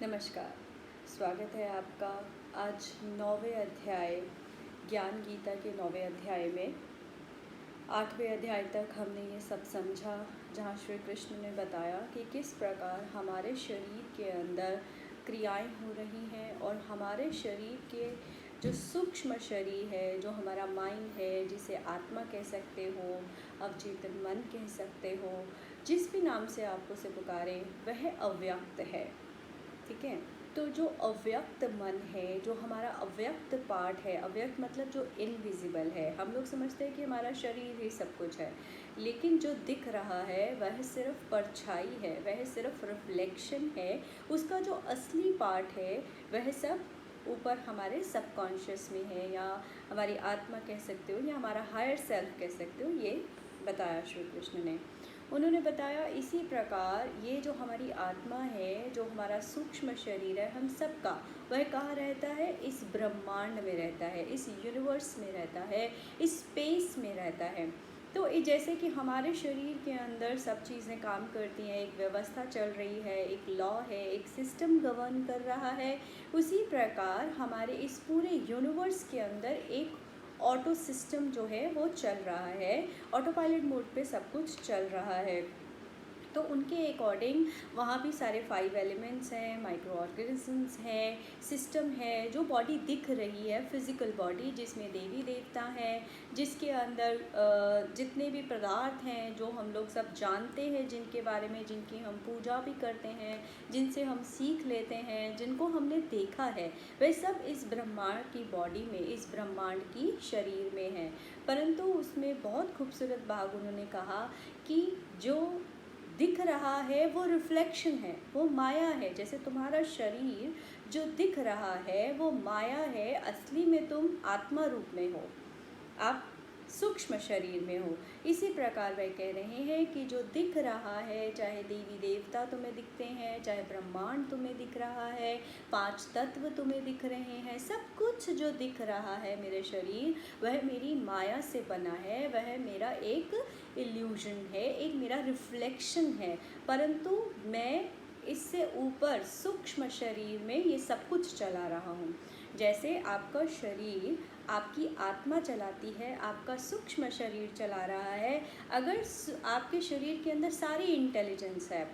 नमस्कार। स्वागत है आपका आज 9वें अध्याय ज्ञान गीता के 9वें अध्याय में। 8वें अध्याय तक हमने ये सब समझा जहाँ श्री कृष्ण ने बताया कि किस प्रकार हमारे शरीर के अंदर क्रियाएं हो रही हैं और हमारे शरीर के जो सूक्ष्म शरीर है, जो हमारा माइंड है, जिसे आत्मा कह सकते हो, अवचेतन मन कह सकते हो, जिस भी नाम से आप उसे पुकारें, वह अव्यक्त है। ठीक है। तो जो अव्यक्त मन है, जो हमारा अव्यक्त पार्ट है, अव्यक्त मतलब जो इनविजिबल है, हम लोग समझते हैं कि हमारा शरीर ही सब कुछ है, लेकिन जो दिख रहा है वह सिर्फ परछाई है, वह सिर्फ रिफ्लेक्शन है। उसका जो असली पार्ट है वह सब ऊपर हमारे सबकॉन्शियस में है, या हमारी आत्मा कह सकते हो, या हमारा हायर सेल्फ कह सकते हो। ये बताया श्री कृष्ण ने। उन्होंने बताया इसी प्रकार ये जो हमारी आत्मा है, जो हमारा सूक्ष्म शरीर है, हम सब का, वह कहाँ रहता है? इस ब्रह्मांड में रहता है, इस यूनिवर्स में रहता है, इस स्पेस में रहता है। तो जैसे कि हमारे शरीर के अंदर सब चीज़ें काम करती हैं, एक व्यवस्था चल रही है, एक लॉ है, एक सिस्टम गवर्न कर रहा है, उसी प्रकार हमारे इस पूरे यूनिवर्स के अंदर एक ऑटो सिस्टम जो है वो चल रहा है। ऑटो पायलट मोड पे सब कुछ चल रहा है। तो उनके अकॉर्डिंग वहाँ भी सारे 5 एलिमेंट्स हैं, माइक्रो ऑर्गेनिजम्स हैं, सिस्टम है, जो बॉडी दिख रही है, फिज़िकल बॉडी, जिसमें देवी देवता हैं, जिसके अंदर जितने भी पदार्थ हैं जो हम लोग सब जानते हैं, जिनके बारे में, जिनकी हम पूजा भी करते हैं, जिनसे हम सीख लेते हैं, जिनको हमने देखा है, वह सब इस ब्रह्मांड की बॉडी में, इस ब्रह्मांड की शरीर में है। परंतु उसमें बहुत खूबसूरत भाग उन्होंने कहा कि जो दिख रहा है वो रिफ्लेक्शन है, वो माया है। जैसे तुम्हारा शरीर जो दिख रहा है वो माया है, असली में तुम आत्मा रूप में हो, आप सूक्ष्म शरीर में हो। इसी प्रकार वह कह रहे हैं कि जो दिख रहा है, चाहे देवी देवता तुम्हें दिखते हैं, चाहे ब्रह्मांड तुम्हें दिख रहा है, 5 तत्व तुम्हें दिख रहे हैं, सब कुछ जो दिख रहा है मेरे शरीर, वह मेरी माया से बना है, वह मेरा एक इल्यूजन है, एक मेरा रिफ्लेक्शन है। परंतु मैं इससे ऊपर सूक्ष्म शरीर में ये सब कुछ चला रहा हूँ। जैसे आपका शरीर आपकी आत्मा चलाती है, आपका सूक्ष्म शरीर चला रहा है। अगर आपके शरीर के अंदर सारी इंटेलिजेंस है,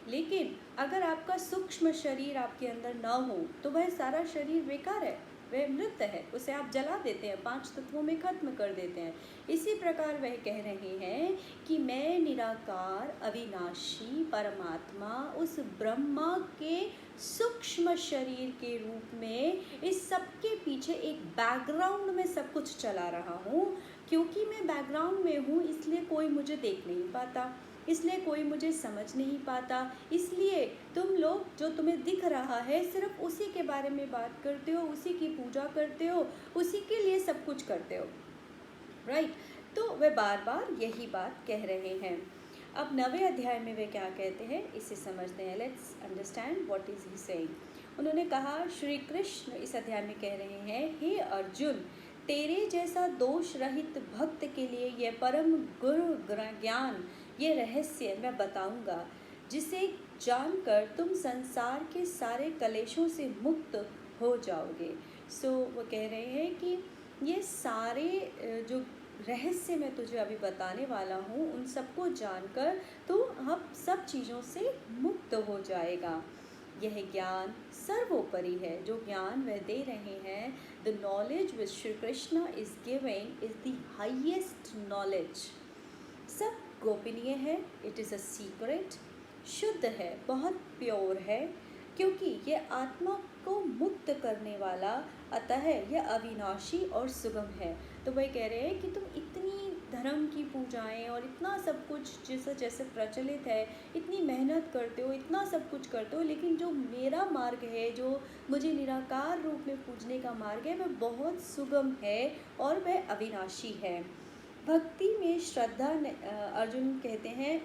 लेकिन अगर आपका सूक्ष्म शरीर आपके अंदर ना हो तो वह सारा शरीर बेकार है, वह मृत है, उसे आप जला देते हैं, 5 तत्वों में खत्म कर देते हैं। इसी प्रकार वह कह रहे हैं कि मैं निराकार अविनाशी परमात्मा उस ब्रह्मा के सूक्ष्म शरीर के रूप में इस सब के पीछे एक बैकग्राउंड में सब कुछ चला रहा हूँ। क्योंकि मैं बैकग्राउंड में हूँ इसलिए कोई मुझे देख नहीं पाता, इसलिए कोई मुझे समझ नहीं पाता, इसलिए तुम लोग, जो तुम्हें दिख रहा है, सिर्फ उसी के बारे में बात करते हो, उसी की पूजा करते हो, उसी के लिए सब कुछ करते हो, राइट। तो वे बार बार यही बात कह रहे हैं। अब 9वें अध्याय में वे क्या कहते हैं इसे समझते हैं। Let's understand what is he saying. उन्होंने कहा, श्री कृष्ण इस अध्याय में कह रहे हैं, हे अर्जुन, तेरे जैसा दोष रहित भक्त के लिए यह परम गुरु ज्ञान, ये रहस्य मैं बताऊंगा, जिसे जानकर तुम संसार के सारे कलेशों से मुक्त हो जाओगे। सो वो कह रहे हैं कि ये सारे जो रहस्य मैं तुझे अभी बताने वाला हूँ, उन सबको जानकर तू अब सब चीज़ों से मुक्त हो जाएगा। यह ज्ञान सर्वोपरि है, जो ज्ञान वह दे रहे हैं। The knowledge which Shri Krishna is giving is the highest knowledge. सब गोपनीय है, इट इज़ अ सीक्रेट, शुद्ध है, बहुत प्योर है, क्योंकि ये आत्मा को मुक्त करने वाला, अतः यह अविनाशी और सुगम है। तो वह कह रहे हैं कि तुम इतनी धर्म की पूजाएं और इतना सब कुछ जैसे जैसे प्रचलित है, इतनी मेहनत करते हो, इतना सब कुछ करते हो, लेकिन जो मेरा मार्ग है, जो मुझे निराकार रूप में पूजने का मार्ग है, वह बहुत सुगम है और वह अविनाशी है। भक्ति में श्रद्धा अर्जुन कहते हैं,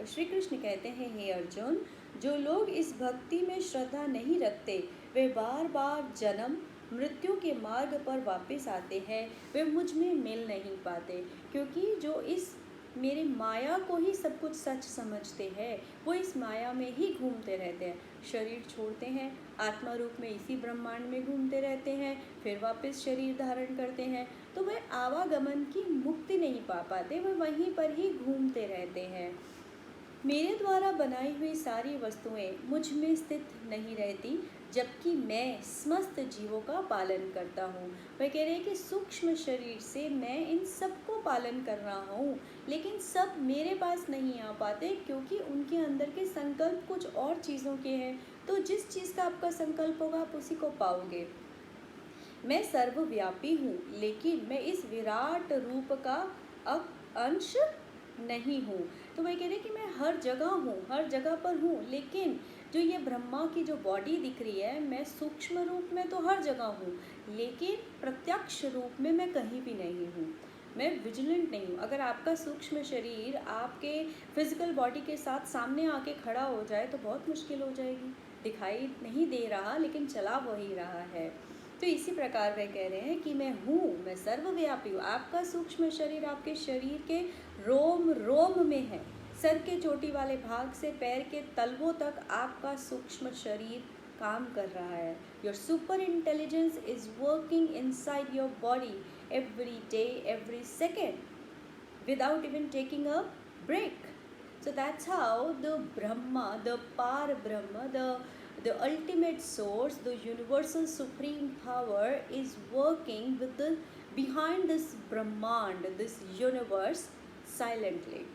श्री कृष्ण कहते हैं, हे अर्जुन, जो लोग इस भक्ति में श्रद्धा नहीं रखते, वे बार बार जन्म मृत्यु के मार्ग पर वापस आते हैं, वे मुझ में मिल नहीं पाते। क्योंकि जो इस मेरे माया को ही सब कुछ सच समझते हैं, वो इस माया में ही घूमते रहते हैं। शरीर छोड़ते हैं, आत्मा रूप में इसी ब्रह्मांड में घूमते रहते हैं, फिर वापस शरीर धारण करते हैं। तो वह आवागमन की मुक्ति नहीं पा पाते, वह वहीं पर ही घूमते रहते हैं। मेरे द्वारा बनाई हुई सारी वस्तुएं मुझ में स्थित नहीं रहती, जबकि मैं समस्त जीवों का पालन करता हूँ। वह कह रहे हैं कि सूक्ष्म शरीर से मैं इन सबको पालन कर रहा हूँ, लेकिन सब मेरे पास नहीं आ पाते, क्योंकि उनके अंदर के संकल्प कुछ और चीज़ों के हैं। तो जिस चीज़ का आपका संकल्प होगा आप उसी को पाओगे। मैं सर्वव्यापी हूँ, लेकिन मैं इस विराट रूप का अंश नहीं हूँ। तो वह कह रहे हैं कि मैं हर जगह हूँ, हर जगह पर हूँ, लेकिन जो ये ब्रह्मा की जो बॉडी दिख रही है, मैं सूक्ष्म रूप में तो हर जगह हूँ, लेकिन प्रत्यक्ष रूप में मैं कहीं भी नहीं हूँ। मैं विजिलेंट नहीं हूँ। अगर आपका सूक्ष्म शरीर आपके फिजिकल बॉडी के साथ सामने आके खड़ा हो जाए तो बहुत मुश्किल हो जाएगी। दिखाई नहीं दे रहा, लेकिन चला वही रहा है। तो इसी प्रकार वह कह रहे हैं कि मैं हूँ, मैं सर्वव्यापी हूँ। आपका सूक्ष्म शरीर आपके शरीर के रोम रोम में है। सर के चोटी वाले भाग से पैर के तलवों तक आपका सूक्ष्म शरीर काम कर रहा है। Your super intelligence is working inside your body every day, every second, without even taking a break. So that's how the Brahma, the Par Brahma, the ultimate source, the universal supreme power is working with the behind this Brahmand, this universe, silently.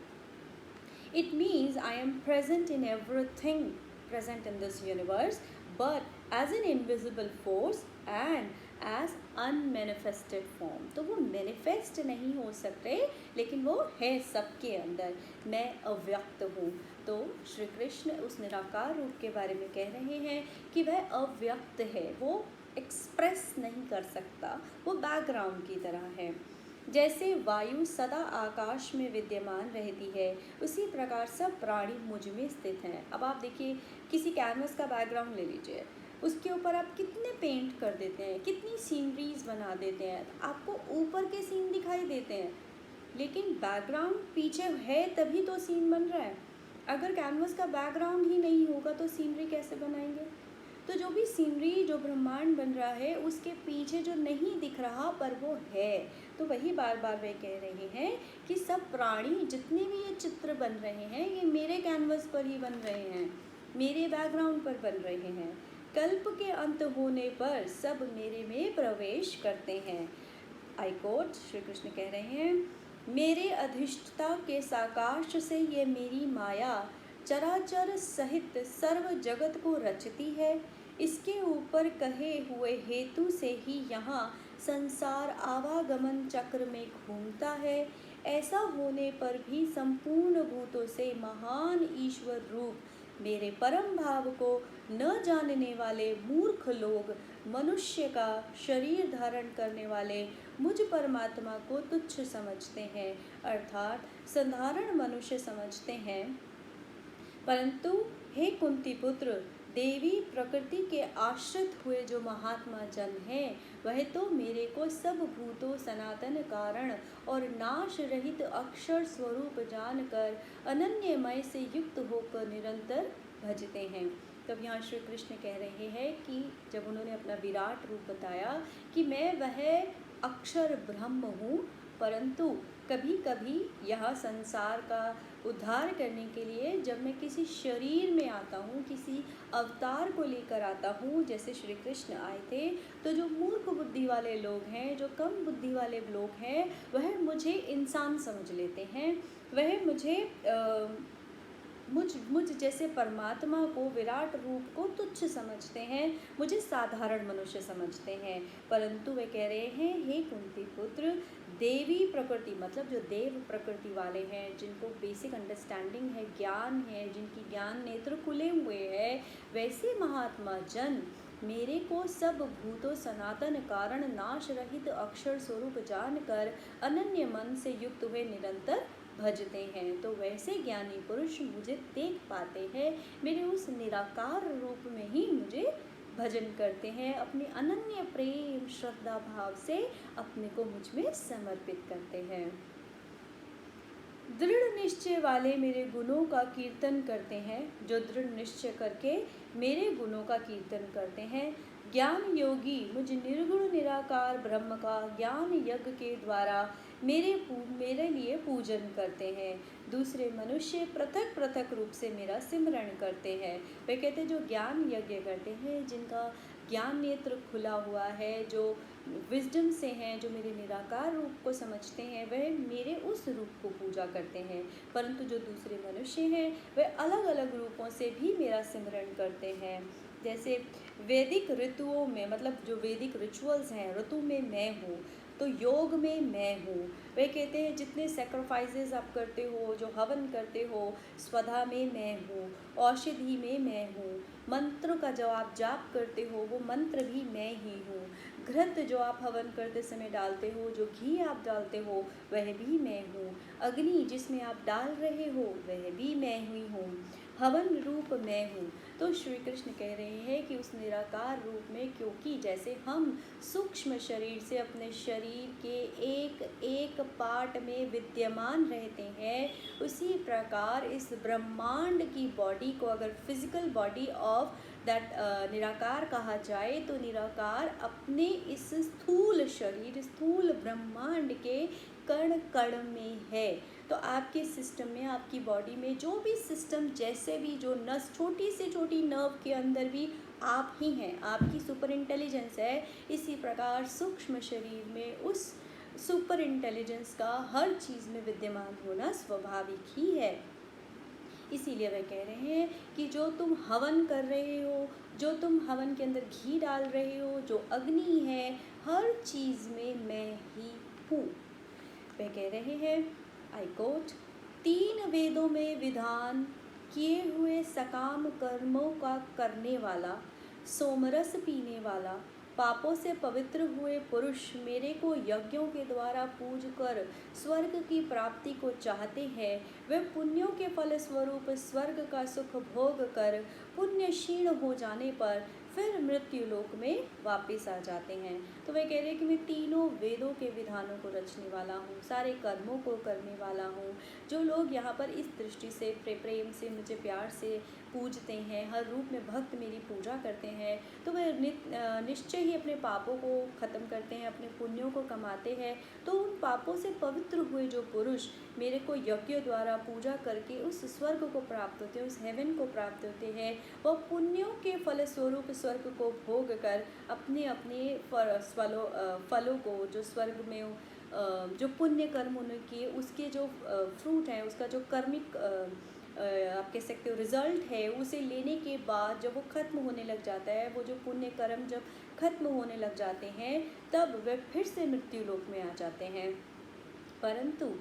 It means I am present in everything present in this universe, but as an invisible force and as unmanifested form. तो वो manifest नहीं हो सकते, लेकिन वो है सबके अंदर। मैं अव्यक्त हूँ। तो श्री कृष्ण उस निराकार रूप के बारे में कह रहे हैं कि वह अव्यक्त है, वो एक्सप्रेस नहीं कर सकता, वो बैकग्राउंड की तरह है। जैसे वायु सदा आकाश में विद्यमान रहती है, उसी प्रकार सब प्राणी मुझ में स्थित हैं। अब आप देखिए, किसी कैनवस का बैकग्राउंड ले लीजिए, उसके ऊपर आप कितने पेंट कर देते हैं, कितनी सीनरीज बना देते हैं, आपको ऊपर के सीन दिखाई देते हैं, लेकिन बैकग्राउंड पीछे है तभी तो सीन बन रहा है। अगर कैनवस का बैकग्राउंड ही नहीं होगा तो सीनरी कैसे बनाएंगे? तो जो भी सीनरी, जो ब्रह्मांड बन रहा है, उसके पीछे जो नहीं दिख रहा पर वो है। तो वही बार बार वे कह रहे हैं कि सब प्राणी जितने भी ये चित्र बन रहे हैं, ये मेरे कैनवस पर ही बन रहे हैं, मेरे बैकग्राउंड पर बन रहे हैं। कल्प के अंत होने पर सब मेरे में प्रवेश करते हैं। आई कोट, श्री कृष्ण कह रहे हैं, मेरे अधिष्ठता के साकाश से ये मेरी माया चराचर सहित सर्व जगत को रचती है। इसके ऊपर कहे हुए हेतु से ही यहाँ संसार आवागमन चक्र में घूमता है। ऐसा होने पर भी संपूर्ण भूतों से महान ईश्वर रूप मेरे परम भाव को न जानने वाले मूर्ख लोग मनुष्य का शरीर धारण करने वाले मुझ परमात्मा को तुच्छ समझते हैं, अर्थात साधारण मनुष्य समझते हैं। परंतु हे कुंती पुत्र, देवी प्रकृति के आश्रित हुए जो महात्मा जन हैं, वह तो मेरे को सब भूतों सनातन कारण और नाश रहित अक्षर स्वरूप जानकर अनन्यमय से युक्त होकर निरंतर भजते हैं। तब यहाँ श्री कृष्ण कह रहे हैं कि जब उन्होंने अपना विराट रूप बताया कि मैं वह अक्षर ब्रह्म हूँ, परंतु कभी कभी यह संसार का उद्धार करने के लिए जब मैं किसी शरीर में आता हूँ, किसी अवतार को लेकर आता हूँ, जैसे श्री कृष्ण आए थे, तो जो मूर्ख बुद्धि वाले लोग हैं, जो कम बुद्धि वाले लोग हैं, वह मुझे इंसान समझ लेते हैं, वह मुझे मुझ जैसे परमात्मा को, विराट रूप को तुच्छ समझते हैं, मुझे साधारण मनुष्य समझते हैं। परंतु वे कह रहे हैं, हे कुंती पुत्र, देवी प्रकृति मतलब जो देव प्रकृति वाले हैं, जिनको बेसिक अंडरस्टैंडिंग है, ज्ञान है, जिनकी ज्ञान नेत्र खुले हुए हैं, वैसे महात्मा जन मेरे को सब भूतों सनातन कारण नाश रहित अक्षर स्वरूप जानकर अनन्य मन से युक्त हुए निरंतर भजते हैं। तो वैसे ज्ञानी पुरुष मुझे देख पाते हैं, मेरे उस निराकार रूप में ही मुझे भजन करते हैं, अपने अनन्य प्रेम श्रद्धा भाव से अपने को मुझ में समर्पित करते हैं। दृढ़ निश्चय वाले मेरे गुणों का कीर्तन करते हैं, जो दृढ़ निश्चय करके मेरे गुणों का कीर्तन करते हैं। ज्ञान योगी मुझ निर्गुण निराकार ब्रह्म का ज्ञान यज्ञ के द्वारा मेरे लिए पूजन करते हैं। दूसरे मनुष्य पृथक पृथक रूप से मेरा सिमरण करते हैं। वे कहते हैं जो ज्ञान यज्ञ करते हैं, जिनका ज्ञान नेत्र खुला हुआ है, जो विजडम से हैं, जो मेरे निराकार रूप को समझते हैं, वह मेरे उस रूप को पूजा करते हैं। परंतु जो दूसरे मनुष्य हैं वह अलग अलग रूपों से भी मेरा सिमरण करते हैं। जैसे वैदिक ऋतुओं में, मतलब जो वैदिक रिचुअल्स हैं, ऋतु में मैं हूँ, तो योग में मैं हूँ। वे कहते हैं जितने सेक्रीफाइसेस आप करते हो, जो हवन करते हो, स्वधा में मैं हूँ, औषधि में मैं हूँ, मंत्र का जो आप जाप करते हो वो मंत्र भी मैं ही हूँ, घृत जो आप हवन करते समय डालते हो, जो घी आप डालते हो वह भी मैं हूँ, अग्नि जिसमें आप डाल रहे हो वह भी मैं ही हूँ, हवन रूप मैं हूँ। तो श्री कृष्ण कह रहे हैं कि उस निराकार रूप में, क्योंकि जैसे हम सूक्ष्म शरीर से अपने शरीर के एक एक पार्ट में विद्यमान रहते हैं, उसी प्रकार इस ब्रह्मांड की बॉडी को अगर फिजिकल बॉडी ऑफ दैट निराकार कहा जाए, तो निराकार अपने इस स्थूल शरीर, स्थूल ब्रह्मांड के कण कण में है। तो आपके सिस्टम में, आपकी बॉडी में जो भी सिस्टम, जैसे भी जो नस, छोटी से छोटी नर्व के अंदर भी आप ही हैं, आपकी सुपर इंटेलिजेंस है। इसी प्रकार सूक्ष्म शरीर में उस सुपर इंटेलिजेंस का हर चीज़ में विद्यमान होना स्वाभाविक ही है। इसीलिए वह कह रहे हैं कि जो तुम हवन कर रहे हो, जो तुम हवन के अंदर घी डाल रहे हो, जो अग्नि है, हर चीज़ में मैं ही हूँ। वह कह रहे हैं, आई कोट, 3 वेदों में विधान किए हुए सकाम कर्मों का करने वाला, सोमरस पीने वाला, पापों से पवित्र हुए पुरुष मेरे को यज्ञों के द्वारा पूज कर स्वर्ग की प्राप्ति को चाहते हैं। वे पुण्यों के फल स्वरूप स्वर्ग का सुख भोग कर पुण्य क्षीण हो जाने पर फिर मृत्यु लोक में वापस आ जाते हैं। तो वे कह रहे हैं कि मैं तीनों वेदों के विधानों को रचने वाला हूँ, सारे कर्मों को करने वाला हूँ। जो लोग यहाँ पर इस दृष्टि से प्रेम से, मुझे प्यार से पूजते हैं, हर रूप में भक्त मेरी पूजा करते हैं, तो वे निश्चय ही अपने पापों को ख़त्म करते हैं, अपने पुण्यों को कमाते हैं। तो उन पापों से पवित्र हुए जो पुरुष मेरे को यज्ञ द्वारा पूजा करके उस स्वर्ग को प्राप्त होते हैं, उस हेवन को प्राप्त होते हैं, वह पुण्यों के फलस्वरूप स्वर्ग को भोग कर अपने अपने फलों को, जो स्वर्ग में जो पुण्य कर्म उन्होंने किए उसके जो फ्रूट है, उसका जो कर्मिक आप कह सकते हो रिजल्ट है, उसे लेने के बाद जब वो खत्म होने लग जाता है, वो जो पुण्य कर्म जब खत्म होने लग जाते हैं, तब वे फिर से मृत्यु लोक में आ जाते हैं। परंतु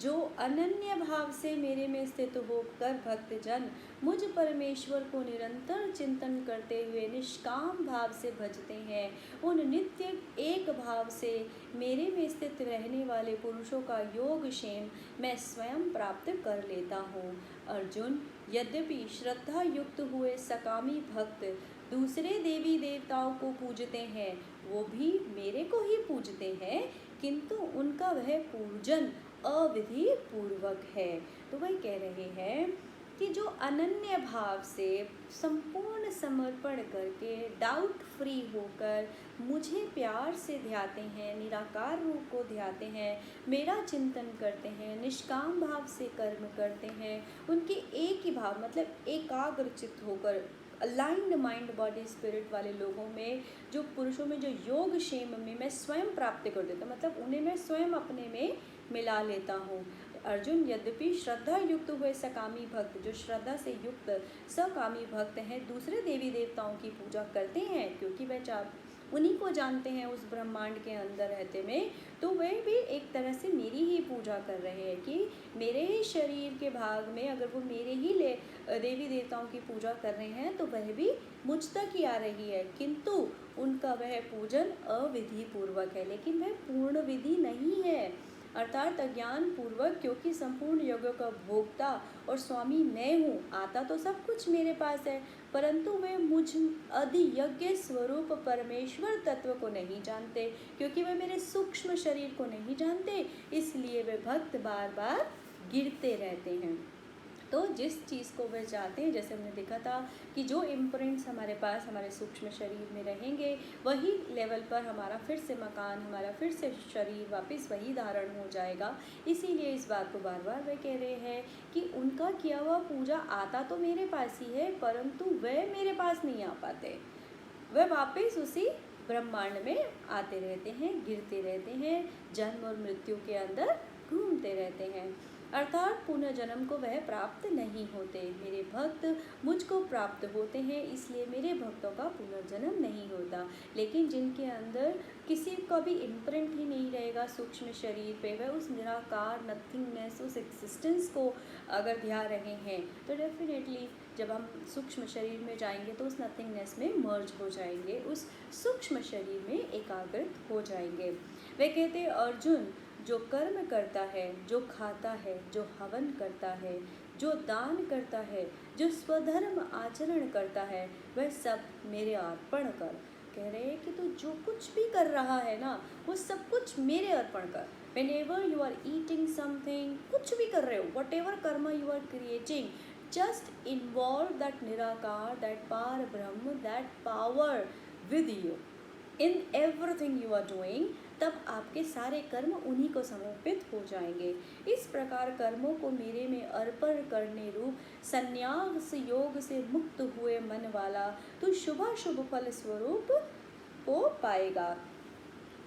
जो अनन्य भाव से मेरे में स्थित होकर भक्तजन मुझ परमेश्वर को निरंतर चिंतन करते हुए निष्काम भाव से भजते हैं, उन नित्य एक भाव से मेरे में स्थित रहने वाले पुरुषों का योग क्षेम मैं स्वयं प्राप्त कर लेता हूँ। अर्जुन, यद्यपि श्रद्धा युक्त हुए सकामी भक्त दूसरे देवी देवताओं को पूजते हैं, वो भी मेरे को ही पूजते हैं, किंतु उनका वह पूजन अविधि पूर्वक है। तो वह कह रहे हैं कि जो अनन्य भाव से संपूर्ण समर्पण करके डाउट फ्री होकर मुझे प्यार से ध्याते हैं, निराकार रूप को ध्याते हैं, मेरा चिंतन करते हैं, निष्काम भाव से कर्म करते हैं, उनके एक ही भाव मतलब एकाग्र चित्त होकर अलाइंड माइंड बॉडी स्पिरिट वाले लोगों में, जो पुरुषों में जो योग क्षेम में मैं स्वयं प्राप्त कर देता, मतलब उन्हें मैं स्वयं अपने में मिला लेता हूँ। अर्जुन, यद्यपि श्रद्धा युक्त हुए सकामी भक्त, जो श्रद्धा से युक्त सकामी भक्त हैं, दूसरे देवी देवताओं की पूजा करते हैं, क्योंकि वह उन्हीं को जानते हैं उस ब्रह्मांड के अंदर रहते में, तो वह भी एक तरह से मेरी ही पूजा कर रहे हैं कि मेरे ही शरीर के भाग में अगर वो मेरे ही देवी देवताओं की पूजा कर रहे हैं, तो वह भी मुझ तक ही आ रही है, किंतु उनका वह पूजन अविधि पूर्वक है, लेकिन वह पूर्ण विधि नहीं है, अर्थात अज्ञान पूर्वक, क्योंकि संपूर्ण यज्ञों का भोक्ता और स्वामी मैं हूँ, आता तो सब कुछ मेरे पास है, परंतु वे मुझ अधियज्ञ स्वरूप परमेश्वर तत्व को नहीं जानते, क्योंकि वे मेरे सूक्ष्म शरीर को नहीं जानते, इसलिए वे भक्त बार बार गिरते रहते हैं। तो जिस चीज़ को वे चाहते हैं, जैसे हमने देखा था कि जो इम्प्रिंट्स हमारे पास हमारे सूक्ष्म शरीर में रहेंगे, वही लेवल पर हमारा फिर से मकान, हमारा फिर से शरीर वापस वही धारण हो जाएगा। इसीलिए इस बात को बार बार वे कह रहे हैं कि उनका किया हुआ पूजा आता तो मेरे पास ही है, परंतु वे मेरे पास नहीं आ पाते। वह वापस उसी ब्रह्मांड में आते रहते हैं, गिरते रहते हैं, जन्म और मृत्यु के अंदर घूमते रहते हैं, अर्थात पुनर्जन्म को वह प्राप्त नहीं होते। मेरे भक्त मुझको प्राप्त होते हैं, इसलिए मेरे भक्तों का पुनर्जन्म नहीं होता। लेकिन जिनके अंदर किसी का भी इम्प्रिंट ही नहीं रहेगा सूक्ष्म शरीर पे, वह उस निराकार नथिंगनेस, उस एक्सिस्टेंस को अगर ध्यान रहे हैं, तो डेफिनेटली जब हम सूक्ष्म शरीर में जाएंगे तो उस नथिंगनेस में मर्ज हो जाएंगे, उस सूक्ष्म शरीर में एकाग्रित हो जाएंगे। वे कहते हैं, अर्जुन जो कर्म करता है, जो खाता है, जो हवन करता है, जो दान करता है, जो स्वधर्म आचरण करता है, वह सब मेरे अर्पण कर। कह रहे हैं कि तू जो कुछ भी कर रहा है ना, वो सब कुछ मेरे अर्पण कर। Whenever you are eating something, कुछ भी कर रहे हो, whatever karma you are creating, just involve that nirakar, that par brahma, that power with you in everything you are doing। तब आपके सारे कर्म उन्हीं को समर्पित हो जाएंगे। इस प्रकार कर्मों को मेरे में अर्पण करने रूप संन्यास योग से मुक्त हुए मन वाला तो शुभ फल स्वरूप को पाएगा।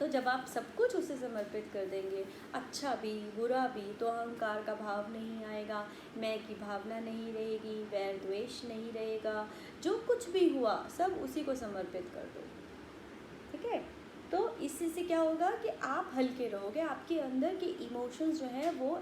तो जब आप सब कुछ उसे समर्पित कर देंगे, अच्छा भी बुरा भी, तो अहंकार का भाव नहीं आएगा, मैं की भावना नहीं रहेगी, वैर द्वेष नहीं रहेगा, जो कुछ भी हुआ सब उसी को समर्पित कर दो। ठीक है, तो इससे से क्या होगा कि आप हल्के रहोगे, आपके अंदर के इमोशंस जो है वो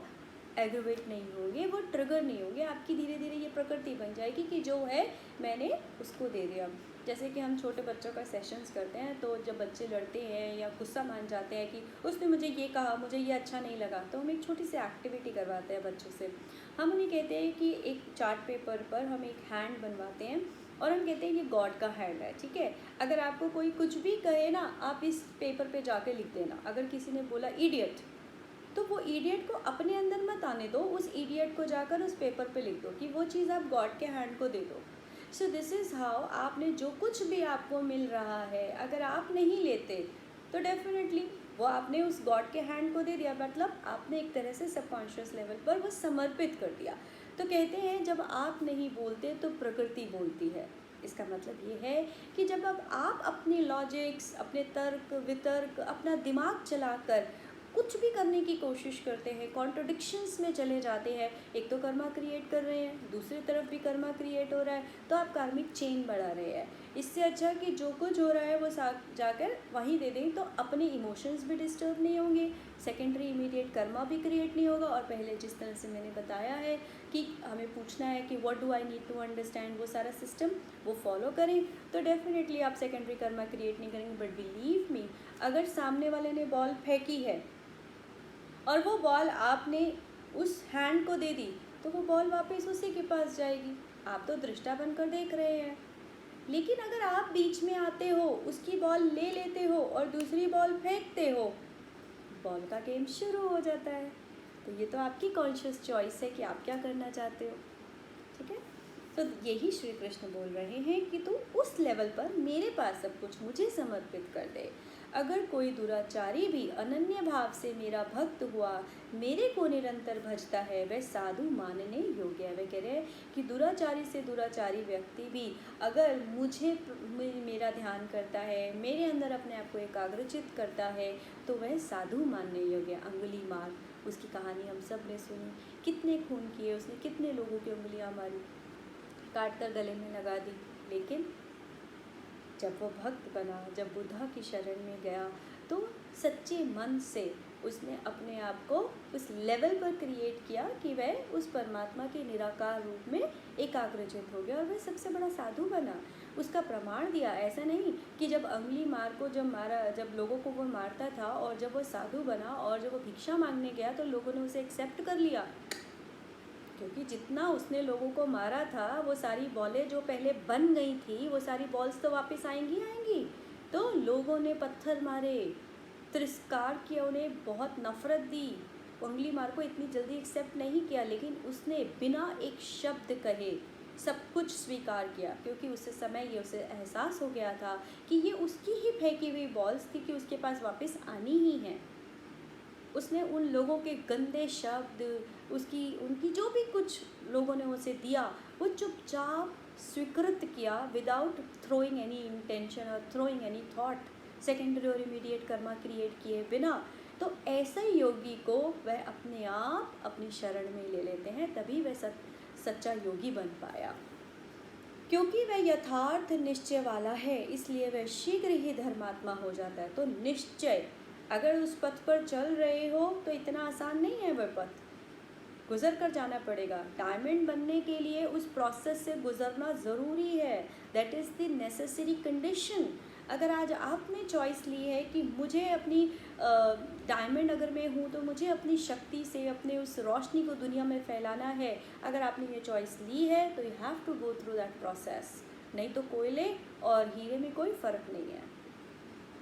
एग्रीवेट नहीं होंगे, वो ट्रिगर नहीं होंगे, आपकी धीरे धीरे ये प्रकृति बन जाएगी कि जो है मैंने उसको दे दिया। जैसे कि हम छोटे बच्चों का सेशंस करते हैं, तो जब बच्चे लड़ते हैं या गुस्सा मान जाते हैं कि उसने मुझे ये कहा, मुझे ये अच्छा नहीं लगा, तो हम एक छोटी सी एक्टिविटी करवाते हैं बच्चों से। हम उन्हें कहते हैं कि एक चार्ट पेपर पर हम एक हैंड बनवाते हैं और हम कहते हैं ये गॉड का हैंड है। ठीक है, अगर आपको कोई कुछ भी कहे ना, आप इस पेपर पे जाके लिख देना। अगर किसी ने बोला इडियट, तो वो इडियट को अपने अंदर मत आने दो, उस इडियट को जाकर उस पेपर पे लिख दो कि वो चीज़ आप गॉड के हैंड को दे दो। सो दिस इज़ हाउ आपने जो कुछ भी आपको मिल रहा है, अगर आप नहीं लेते तो डेफिनेटली वो आपने उस गॉड के हैंड को दे दिया, मतलब आपने एक तरह से सबकॉन्शियस लेवल पर वो समर्पित कर दिया। तो कहते हैं जब आप नहीं बोलते तो प्रकृति बोलती है। इसका मतलब ये है कि जब अब आप अपने लॉजिक्स, अपने तर्क वितर्क, अपना दिमाग चलाकर कुछ भी करने की कोशिश करते हैं, कॉन्ट्रडिक्शंस में चले जाते हैं, एक तो कर्मा क्रिएट कर रहे हैं, दूसरी तरफ भी कर्मा क्रिएट हो रहा है, तो आप कार्मिक चेन बढ़ा रहे हैं। इससे अच्छा कि जो कुछ हो रहा है वो जाकर वहीं दे दें, तो अपने इमोशंस भी डिस्टर्ब नहीं होंगे, सेकेंडरी इमीडिएट कर्मा भी क्रिएट नहीं होगा। और पहले जिस तरह से मैंने बताया है कि हमें पूछना है कि what do I need to understand, वो सारा सिस्टम वो फॉलो करें, तो डेफिनेटली आप सेकेंडरी कर्मा क्रिएट नहीं करेंगे। बट बिलीव मी, अगर सामने वाले ने बॉल फेंकी है और वो बॉल आपने उस हैंड को दे दी, तो वो बॉल वापस उसी के पास जाएगी। आप तो दृष्टा बनकर देख रहे हैं, लेकिन अगर आप बीच में आते हो, उसकी बॉल ले लेते हो और दूसरी बॉल फेंकते हो, बॉल का गेम शुरू हो जाता है। तो ये तो आपकी कॉन्शियस चॉइस है कि आप क्या करना चाहते हो। ठीक है, तो यही श्री कृष्ण बोल रहे हैं कि तू उस लेवल पर मेरे पास सब कुछ मुझे समर्पित कर दे। अगर कोई दुराचारी भी अनन्य भाव से मेरा भक्त हुआ, मेरे को निरंतर भजता है, वह साधु मानने योग्य है। वह कह रहे हैं कि दुराचारी से दुराचारी व्यक्ति भी अगर मुझे मेरा ध्यान करता है, मेरे अंदर अपने आप को एकाग्रचित करता है, तो वह साधु मानने योग्य है। अंगुलीमाल, उसकी कहानी हम सब ने सुनी, कितने खून किए उसने, कितने लोगों की उंगलियां मारी, काट कर गले में लगा दी, लेकिन जब वो भक्त बना, जब बुद्धा की शरण में गया, तो सच्चे मन से उसने अपने आप को उस लेवल पर क्रिएट किया कि वह उस परमात्मा के निराकार रूप में एकाग्रचित हो गया और वह सबसे बड़ा साधु बना। उसका प्रमाण दिया। ऐसा नहीं कि जब अंगुली मार को जब लोगों को वो मारता था और जब वो साधु बना और जब वो भिक्षा मांगने गया तो लोगों ने उसे एक्सेप्ट कर लिया, क्योंकि जितना उसने लोगों को मारा था, वो सारी बॉलें जो पहले बन गई थी, वो सारी बॉल्स तो वापस आएंगी। तो लोगों ने पत्थर मारे, तिरस्कार किया, उन्हें बहुत नफरत दी, अंगुली मार्क को इतनी जल्दी एक्सेप्ट नहीं किया, लेकिन उसने बिना एक शब्द कहे सब कुछ स्वीकार किया, क्योंकि उस समय ये उसे एहसास हो गया था कि ये उसकी ही फेंकी हुई बॉल्स थी कि उसके पास वापस आनी ही है। उसने उन लोगों के गंदे शब्द, उनकी जो भी कुछ लोगों ने उसे दिया, वो चुपचाप स्वीकृत किया विदाउट थ्रोइंग एनी इंटेंशन और थ्रोइंग एनी थॉट, सेकेंडरी और इमीडिएट कर्मा क्रिएट किए बिना। तो ऐसे योगी को वह अपने आप अपनी शरण में ले लेते हैं, तभी वह सच्चा योगी बन पाया। क्योंकि वह यथार्थ निश्चय वाला है, इसलिए वह शीघ्र ही धर्मात्मा हो जाता है। तो निश्चय, अगर उस पथ पर चल रहे हो तो इतना आसान नहीं है, वह पथ गुजर कर जाना पड़ेगा। डायमंड बनने के लिए उस प्रोसेस से गुजरना ज़रूरी है, that is the necessary condition. अगर आज आपने चॉइस ली है कि मुझे अपनी डायमंड अगर मैं हूँ तो मुझे अपनी शक्ति से अपने उस रोशनी को दुनिया में फैलाना है, अगर आपने ये चॉइस ली है तो you have to go through that process. नहीं तो कोयले और हीरे में कोई फ़र्क नहीं है,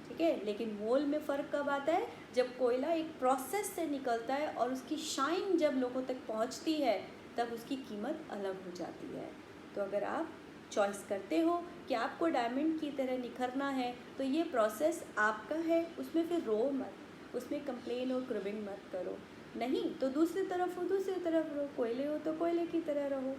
ठीक है। लेकिन मोल में फ़र्क कब आता है? जब कोयला एक प्रोसेस से निकलता है और उसकी शाइन जब लोगों तक पहुंचती है, तब उसकी कीमत अलग हो जाती है। तो अगर आप चॉइस करते हो कि आपको डायमंड की तरह निखरना है, तो ये प्रोसेस आपका है, उसमें फिर रो मत, उसमें कंप्लेन और क्रिबिंग मत करो। नहीं तो दूसरी तरफ हो, दूसरी तरफ रहो, कोयले हो तो कोयले की तरह रहो।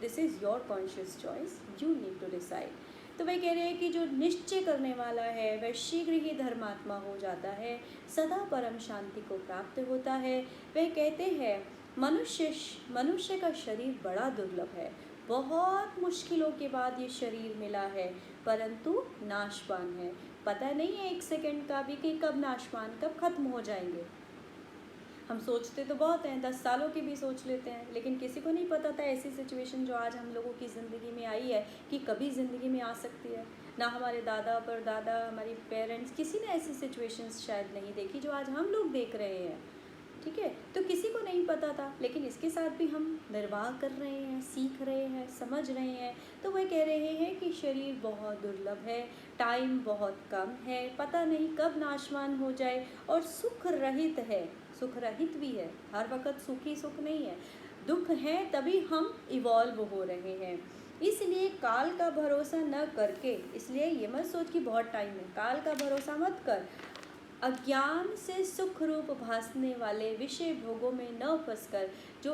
This is your conscious choice, you need to decide. तो वह कह रहे हैं कि जो निश्चय करने वाला है वह शीघ्र ही धर्मात्मा हो जाता है, सदा परम शांति को प्राप्त होता है। वह कहते हैं मनुष्य का शरीर बड़ा दुर्लभ है, बहुत मुश्किलों के बाद ये शरीर मिला है, परंतु नाशवान है। पता नहीं है एक सेकंड का भी कि कब नाशवान, कब खत्म हो जाएंगे। हम सोचते तो बहुत हैं, 10 सालों की भी सोच लेते हैं, लेकिन किसी को नहीं पता था ऐसी सिचुएशन जो आज हम लोगों की ज़िंदगी में आई है कि कभी ज़िंदगी में आ सकती है। ना हमारे दादा परदादा, हमारी पेरेंट्स, किसी ने ऐसी सिचुएशंस शायद नहीं देखी जो आज हम लोग देख रहे हैं, ठीक है। तो किसी को नहीं पता था, लेकिन इसके साथ भी हम निर्वाह कर रहे हैं, सीख रहे हैं, समझ रहे हैं। तो वह कह रहे हैं कि शरीर बहुत दुर्लभ है, टाइम बहुत कम है, पता नहीं कब नाशवान हो जाए, और सुख रहित है, सुख रहित भी है, हर वक्त सुखी सुख नहीं है, दुख है, तभी हम इवॉल्व हो रहे हैं। इसलिए काल का भरोसा न करके, इसलिए ये मत सोच कि बहुत टाइम है, काल का भरोसा मत कर। अज्ञान से सुख रूप भासने वाले विषय भोगों में न फंसकर, जो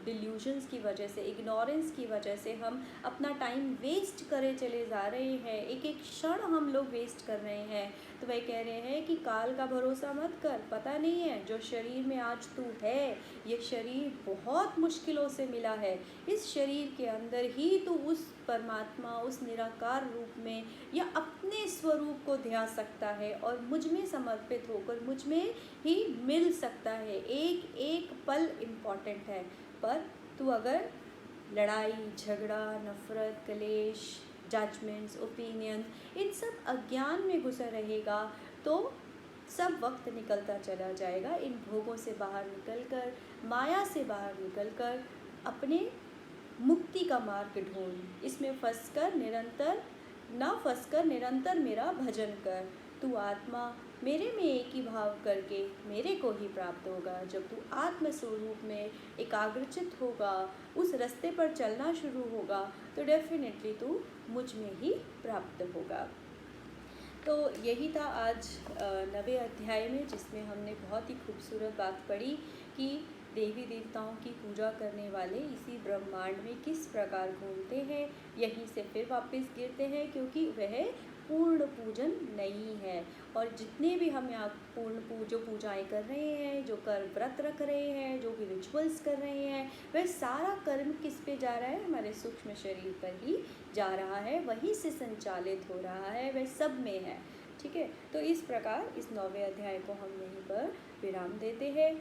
डिल्यूजन्स की वजह से, इग्नोरेंस की वजह से हम अपना टाइम वेस्ट करे चले जा रहे हैं, एक एक क्षण हम लोग वेस्ट कर रहे हैं। तो वह कह रहे हैं कि काल का भरोसा मत कर, पता नहीं है जो शरीर में आज तू है, ये शरीर बहुत मुश्किलों से मिला है, इस शरीर के अंदर ही तू उस परमात्मा, उस निराकार रूप में या अपने स्वरूप को ध्या सकता है और मुझ में समर्पित होकर मुझ में ही मिल सकता है। एक एक पल इम्पॉर्टेंट है, पर तू अगर लड़ाई झगड़ा, नफ़रत, कलेश, जजमेंट्स, ओपिनियन, इन सब अज्ञान में घुसा रहेगा तो सब वक्त निकलता चला जाएगा। इन भोगों से बाहर निकलकर, माया से बाहर निकलकर अपने मुक्ति का मार्ग ढूंढ, इसमें फंसकर निरंतर मेरा भजन कर। तू आत्मा मेरे में एक ही भाव करके मेरे को ही प्राप्त होगा। जब तू आत्म स्वरूप में एकाग्रचित होगा, उस रास्ते पर चलना शुरू होगा, तो डेफिनेटली तू मुझ में ही प्राप्त होगा। तो यही था आज 9वें अध्याय में, जिसमें हमने बहुत ही खूबसूरत बात पढ़ी कि देवी देवताओं की पूजा करने वाले इसी ब्रह्मांड में किस प्रकार घूमते हैं, यहीं से फिर वापस गिरते हैं, क्योंकि वह पूर्ण पूजन नहीं है। और जितने भी हम यहाँ जो पूजाएं कर रहे हैं, जो व्रत रख रहे हैं, जो भी रिचुअल्स कर रहे हैं, वह सारा कर्म किस पे जा रहा है? हमारे सूक्ष्म शरीर पर ही जा रहा है, वहीं से संचालित हो रहा है, वह सब में है, ठीक है। तो इस प्रकार इस 9वें अध्याय को हम यहीं पर विराम देते हैं।